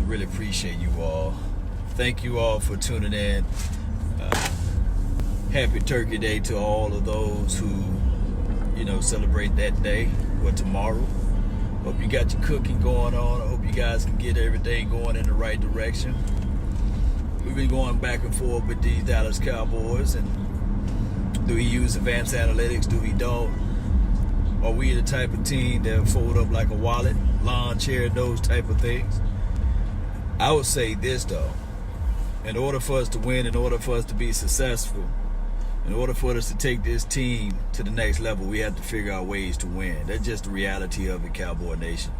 Nation. Really appreciate you all. Thank you all for tuning in. Happy Turkey Day to all of those who, celebrate that day or tomorrow. Hope you got your cooking going on. I hope you guys can get everything going in the right direction. We've been going back and forth with these Dallas Cowboys, and do we use advanced analytics? Do we don't? Are we the type of team that fold up like a wallet, lawn chair, those type of things? I would say this though: in order for us to win, in order for us to be successful, in order for us to take this team to the next level, we have to figure out ways to win. That's just the reality of it, Cowboy Nation.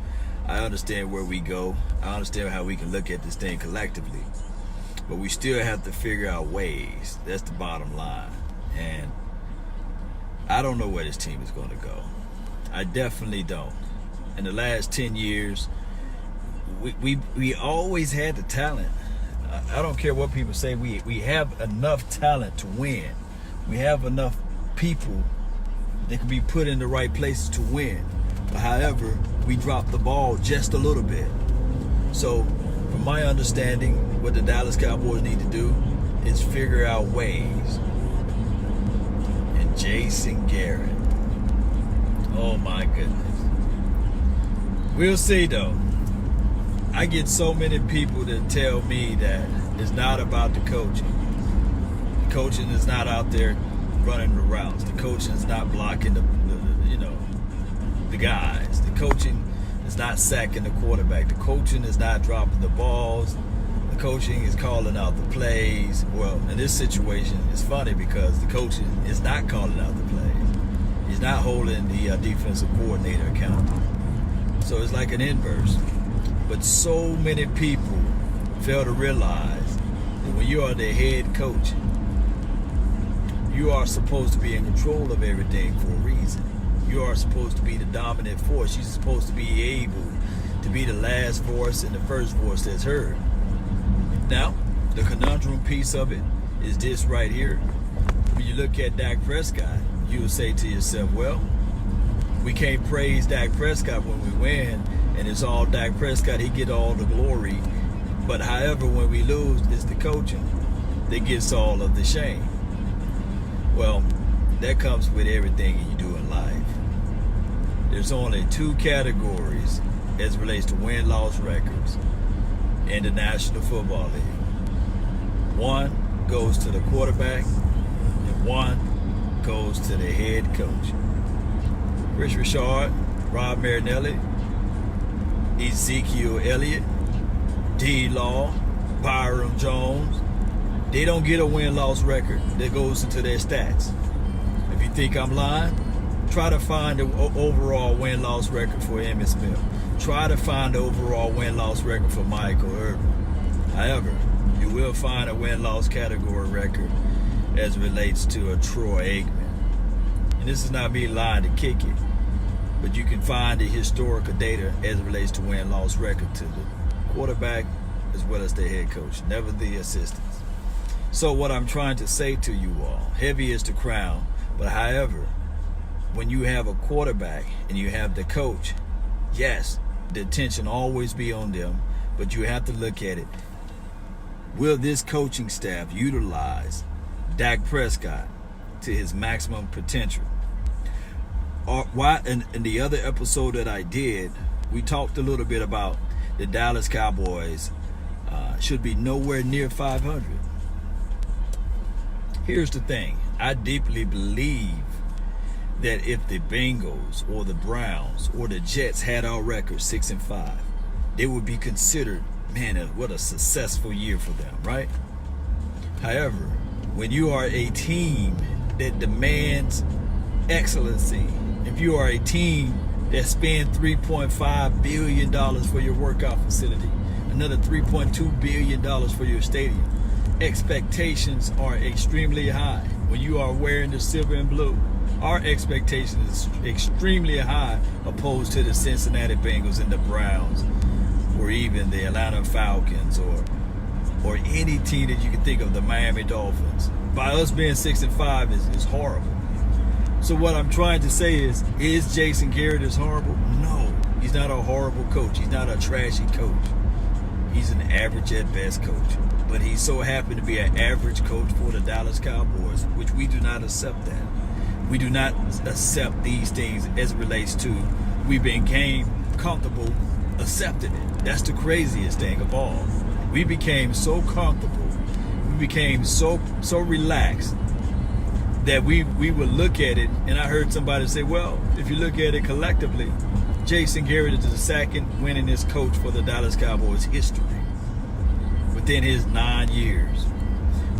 I understand where we go. I understand how we can look at this thing collectively. But we still have to figure out ways. That's the bottom line. And I don't know where this team is going to go. I definitely don't. In the last 10 years, we always had the talent. I don't care what people say. We have enough talent to win. We have enough people that can be put in the right places to win. But however, we drop the ball just a little bit. So, from my understanding, what the Dallas Cowboys need to do is figure out ways. And Jason Garrett, oh my goodness. We'll see though. I get so many people that tell me that it's not about the coaching. The coaching is not out there running the routes. The coaching is not blocking the guys. The coaching is not sacking the quarterback. The coaching is not dropping the balls. The coaching is calling out the plays. Well, in this situation, it's funny because the coaching is not calling out the plays. He's not holding the defensive coordinator accountable. So it's like an inverse. But so many people fail to realize that when you are the head coach, you are supposed to be in control of everything for a reason. You are supposed to be the dominant force. You're supposed to be able to be the last voice and the first voice that's heard. Now, the conundrum piece of it is this right here. When you look at Dak Prescott, you will say to yourself, well, we can't praise Dak Prescott when we win, and it's all Dak Prescott. He get all the glory. But however, when we lose, it's the coaching that gets all of the shame. Well, that comes with everything you do in life. There's only two categories as it relates to win-loss records in the National Football League. One goes to the quarterback, and one goes to the head coach. Chris Richard, Rob Marinelli, Ezekiel Elliott, D-Law, Byron Jones, they don't get a win-loss record that goes into their stats. If you think I'm lying, try to find the overall win-loss record for Emmitt Smith. Try to find the overall win-loss record for Michael Irvin. However, you will find a win-loss category record as it relates to a Troy Aikman. And this is not me lying to kick it, but you can find the historical data as it relates to win-loss record to the quarterback as well as the head coach, never the assistants. So what I'm trying to say to you all, heavy is the crown, but however, when you have a quarterback and you have the coach, yes, the attention always be on them, but you have to look at it. Will this coaching staff utilize Dak Prescott to his maximum potential? Or why? In the other episode that I did, we talked a little bit about the Dallas Cowboys should be nowhere near 500. Here's the thing. I deeply believe that if the Bengals or the Browns or the Jets had our record 6-5, they would be considered, man, what a successful year for them, right? However, when you are a team that demands excellency, if you are a team that spends $3.5 billion for your workout facility, another $3.2 billion for your stadium, expectations are extremely high. When you are wearing the silver and blue, our expectation is extremely high opposed to the Cincinnati Bengals and the Browns, or even the Atlanta Falcons, or any team that you can think of, the Miami Dolphins. By us being 6-5 is horrible. So what I'm trying to say is Jason Garrett is horrible? No, he's not a horrible coach. He's not a trashy coach. He's an average at best coach. But he so happened to be an average coach for the Dallas Cowboys, which we do not accept that. We do not accept these things as it relates to we became comfortable accepting it. That's the craziest thing of all. We became so comfortable, we became so relaxed that we would look at it, and I heard somebody say, well, if you look at it collectively, Jason Garrett is the second winningest coach for the Dallas Cowboys history within his 9 years.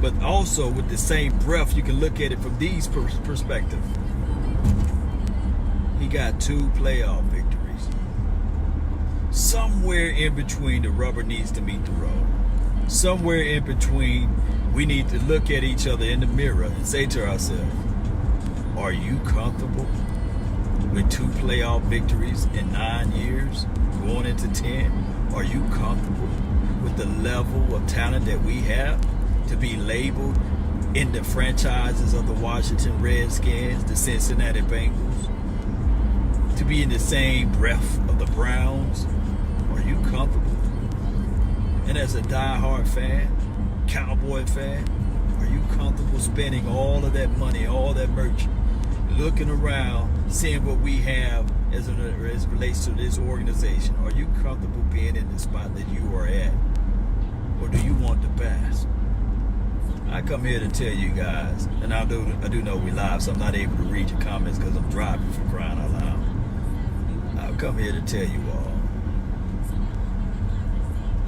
But also with the same breath, you can look at it from these perspectives. He got 2 playoff victories. Somewhere in between, the rubber needs to meet the road. Somewhere in between, we need to look at each other in the mirror and say to ourselves, are you comfortable with 2 playoff victories in 9 years, going into 10? Are you comfortable with the level of talent that we have to be labeled in the franchises of the Washington Redskins, the Cincinnati Bengals, to be in the same breath of the Browns? Are you comfortable? And as a diehard fan, Cowboy fan, are you comfortable spending all of that money, all that merch, looking around, seeing what we have as it relates to this organization? Are you comfortable being in the spot that you are at? Or do you want the best? I come here to tell you guys, and I do know we live, so I'm not able to read your comments because I'm driving, for crying out loud. I've come here to tell you all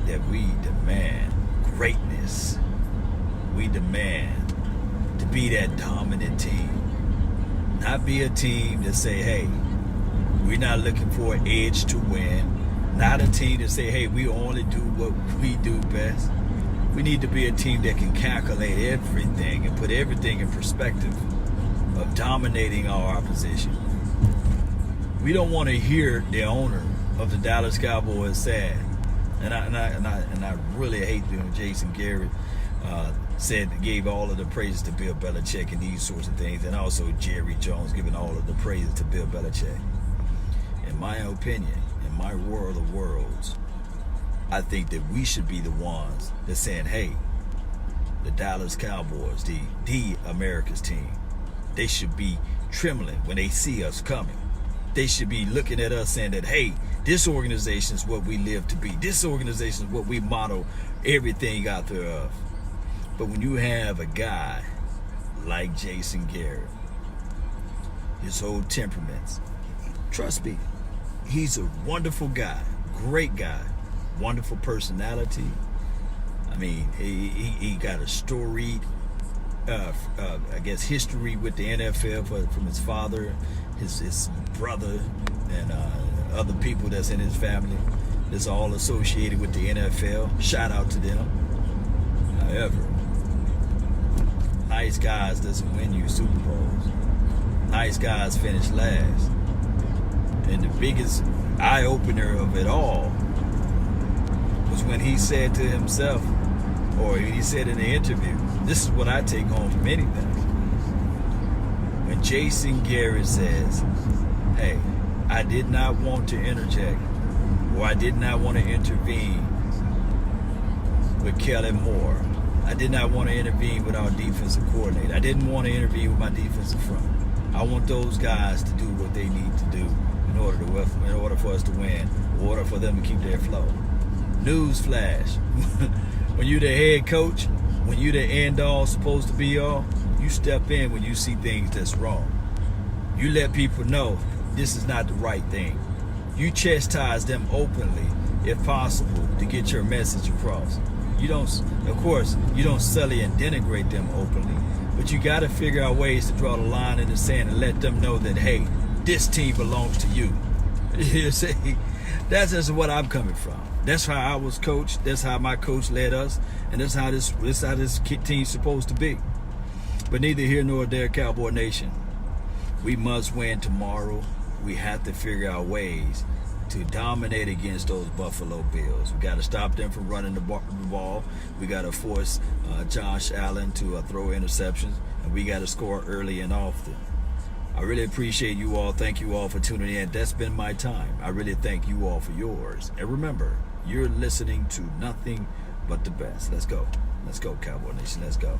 that we demand greatness. We demand to be that dominant team. Not be a team that say, hey, we're not looking for an edge to win. Not a team that say, hey, we only do what we do best. We need to be a team that can calculate everything and put everything in perspective of dominating our opposition. We don't want to hear the owner of the Dallas Cowboys say, and I really hate when Jason Garrett gave all of the praises to Bill Belichick and these sorts of things, and also Jerry Jones giving all of the praises to Bill Belichick. In my opinion, in my world of worlds, I think that we should be the ones that saying, hey, the Dallas Cowboys, the America's team, they should be trembling when they see us coming. They should be looking at us saying that, hey, this organization is what we live to be. This organization is what we model everything out there of. But when you have a guy like Jason Garrett, his whole temperaments, trust me, he's a wonderful guy, great guy, wonderful personality. I mean, he got a storied, I guess, history with the NFL from his father, his brother, and other people that's in his family that's all associated with the NFL. Shout out to them. However, nice guys doesn't win you Super Bowls. Nice guys finish last. And the biggest eye-opener of it all was when he said to himself, or he said in the interview, this is what I take home from anything. When Jason Garrett says, hey, I did not want to interject, or I did not want to intervene with Kellen Moore. I did not want to intervene with our defensive coordinator. I didn't want to intervene with my defensive front. I want those guys to do what they need to do in order for us to win, in order for them to keep their flow. Newsflash. When you're the head coach, when you're the end all, supposed to be all, you step in when you see things that's wrong. You let people know this is not the right thing. You chastise them openly, if possible, to get your message across. You don't, of course, you don't sully and denigrate them openly, but you got to figure out ways to draw the line in the sand and let them know that, hey, this team belongs to you. You see, that's just what I'm coming from. That's how I was coached. That's how my coach led us, and that's how this team's supposed to be. But neither here nor there, Cowboy Nation. We must win tomorrow. We have to figure out ways to dominate against those Buffalo Bills. We got to stop them from running the ball. We got to force Josh Allen to throw interceptions, and we got to score early and often. I really appreciate you all. Thank you all for tuning in. That's been my time. I really thank you all for yours. And remember, You're listening to nothing but the best. Let's go. Let's go, Cowboy Nation. Let's go.